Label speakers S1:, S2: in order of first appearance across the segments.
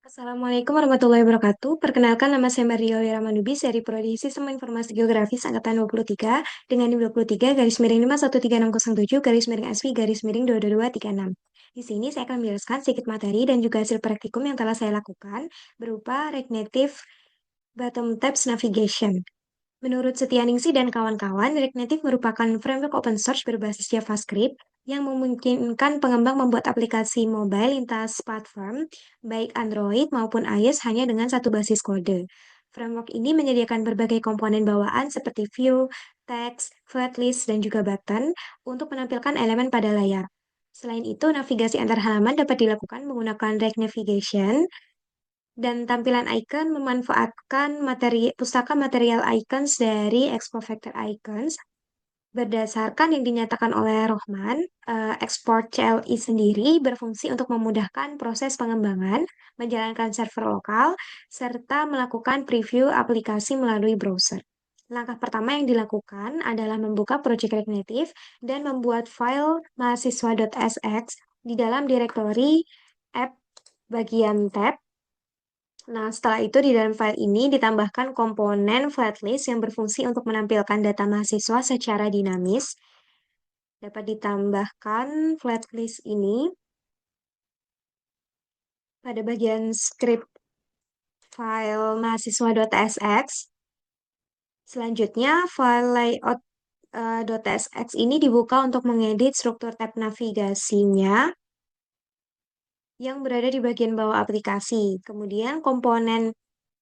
S1: Assalamualaikum warahmatullahi wabarakatuh. Perkenalkan nama saya Maria Wira Manubis dari Prodi Sistem Informasi Geografis Angkatan 23 dengan NIM 23 garis miring 513607 garis miring SV garis miring 22236. Di sini saya akan menjelaskan sedikit materi dan juga hasil praktikum yang telah saya lakukan berupa React Native Bottom Tabs Navigation. Menurut Setianingsih dan kawan-kawan, React Native merupakan framework open source berbasis JavaScript yang memungkinkan pengembang membuat aplikasi mobile lintas platform, baik Android maupun iOS hanya dengan satu basis kode. Framework ini menyediakan berbagai komponen bawaan seperti view, text, flatlist, dan juga button untuk menampilkan elemen pada layar. Selain itu, navigasi antar halaman dapat dilakukan menggunakan React Navigation dan tampilan icon memanfaatkan pustaka material icons dari Expo Vector Icons. Berdasarkan yang dinyatakan oleh Rohman, export CLI sendiri berfungsi untuk memudahkan proses pengembangan, menjalankan server lokal, serta melakukan preview aplikasi melalui browser. Langkah pertama yang dilakukan adalah membuka Project React Native dan membuat file mahasiswa.sx di dalam direktori app bagian tab. Nah, setelah itu di dalam file ini ditambahkan komponen flatlist yang berfungsi untuk menampilkan data mahasiswa secara dinamis. Dapat ditambahkan flatlist ini pada bagian script file mahasiswa.tsx. Selanjutnya, file layout.tsx ini dibuka untuk mengedit struktur tab navigasinya yang berada di bagian bawah aplikasi. Kemudian komponen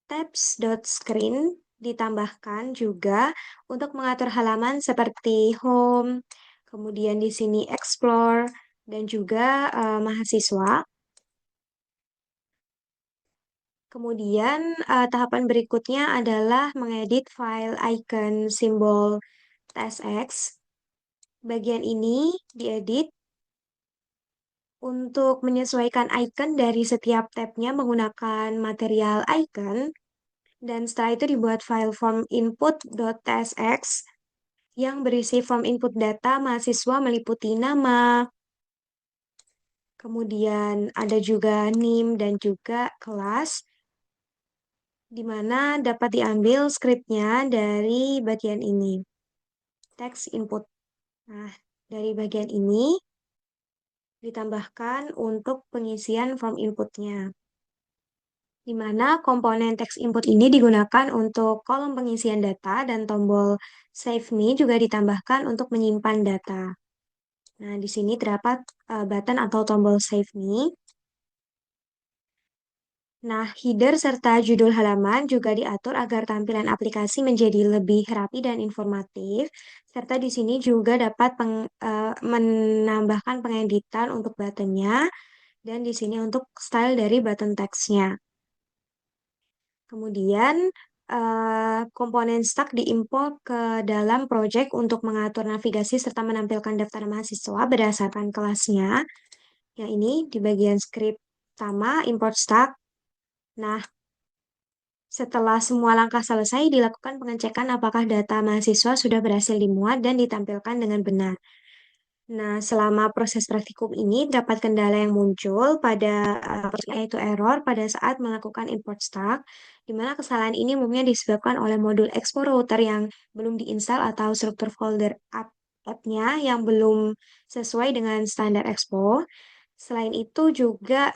S1: tabs.screen ditambahkan juga untuk mengatur halaman seperti home, kemudian di sini explore, dan juga mahasiswa. Kemudian tahapan berikutnya adalah mengedit file icon simbol tsx. Bagian ini diedit untuk menyesuaikan icon dari setiap tabnya menggunakan material icon. Dan setelah itu dibuat file form input.tsx yang berisi form input data mahasiswa meliputi nama, kemudian ada juga NIM dan juga kelas, di mana dapat diambil scriptnya dari bagian ini, text input. Nah, dari bagian ini ditambahkan untuk pengisian form inputnya, di mana komponen text input ini digunakan untuk kolom pengisian data dan tombol Save Me juga ditambahkan untuk menyimpan data. Nah, di sini terdapat button atau tombol Save Me. Nah, header serta judul halaman juga diatur agar tampilan aplikasi menjadi lebih rapi dan informatif. Serta di sini juga dapat menambahkan pengeditan untuk buttonnya dan di sini untuk style dari button text-nya. Kemudian komponen stack diimport ke dalam project untuk mengatur navigasi serta menampilkan daftar mahasiswa berdasarkan kelasnya. Yang ini di bagian script pertama, import stack. Nah, setelah semua langkah selesai, dilakukan pengecekan apakah data mahasiswa sudah berhasil dimuat dan ditampilkan dengan benar. Nah, selama proses praktikum ini, dapat kendala yang muncul yaitu error pada saat melakukan import stack, di mana kesalahan ini umumnya disebabkan oleh modul Expo Router yang belum diinstal atau struktur folder app-nya yang belum sesuai dengan standar Expo. Selain itu juga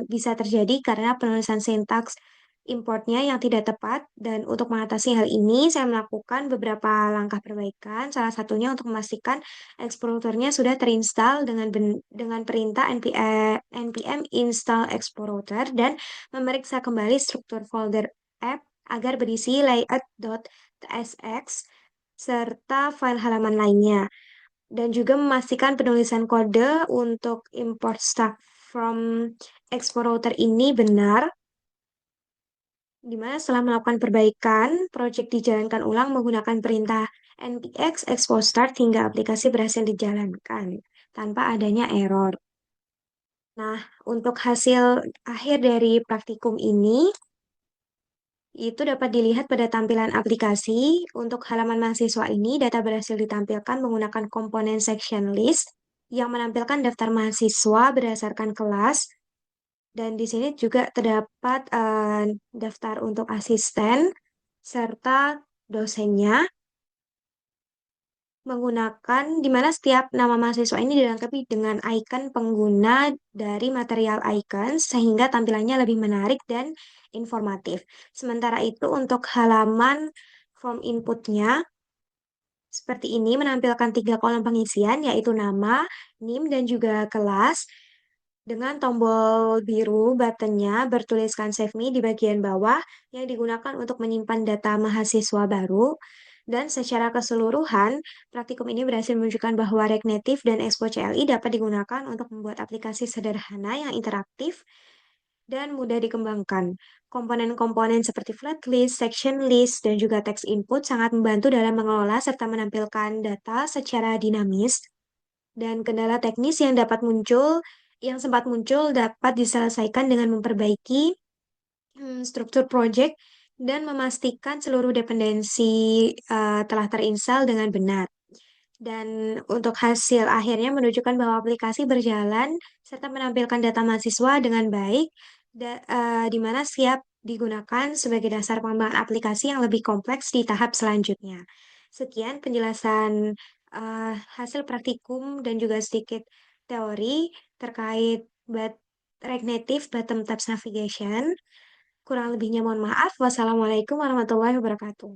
S1: bisa terjadi karena penulisan sintaks importnya yang tidak tepat, dan untuk mengatasi hal ini saya melakukan beberapa langkah perbaikan. Salah satunya untuk memastikan explorer-nya sudah terinstall dengan perintah npm install explorer dan memeriksa kembali struktur folder app agar berisi layout.tsx serta file halaman lainnya, dan juga memastikan penulisan kode untuk import stack from Expo Router ini benar, di mana setelah melakukan perbaikan, proyek dijalankan ulang menggunakan perintah npx expo start hingga aplikasi berhasil dijalankan tanpa adanya error. Nah, untuk hasil akhir dari praktikum ini, itu dapat dilihat pada tampilan aplikasi. Untuk halaman mahasiswa ini, data berhasil ditampilkan menggunakan komponen section list yang menampilkan daftar mahasiswa berdasarkan kelas. Dan di sini juga terdapat daftar untuk asisten serta dosennya menggunakan di mana setiap nama mahasiswa ini dilengkapi dengan icon pengguna dari material icon sehingga tampilannya lebih menarik dan informatif. Sementara itu untuk halaman form inputnya seperti ini menampilkan 3 kolom pengisian yaitu nama, NIM, dan juga kelas dengan tombol biru buttonnya bertuliskan Save Me di bagian bawah yang digunakan untuk menyimpan data mahasiswa baru. Dan secara keseluruhan, praktikum ini berhasil menunjukkan bahwa React Native dan Expo CLI dapat digunakan untuk membuat aplikasi sederhana yang interaktif dan mudah dikembangkan. Komponen-komponen seperti flat list, section list, dan juga text input sangat membantu dalam mengelola serta menampilkan data secara dinamis dan kendala teknis yang sempat muncul dapat diselesaikan dengan memperbaiki struktur project dan memastikan seluruh dependensi telah terinstall dengan benar. Dan untuk hasil akhirnya menunjukkan bahwa aplikasi berjalan serta menampilkan data mahasiswa dengan baik, di mana siap digunakan sebagai dasar pengembangan aplikasi yang lebih kompleks di tahap selanjutnya. Sekian penjelasan hasil praktikum dan juga sedikit teori terkait React Native Bottom Tabs Navigation. Kurang lebihnya mohon maaf. Wassalamualaikum warahmatullahi wabarakatuh.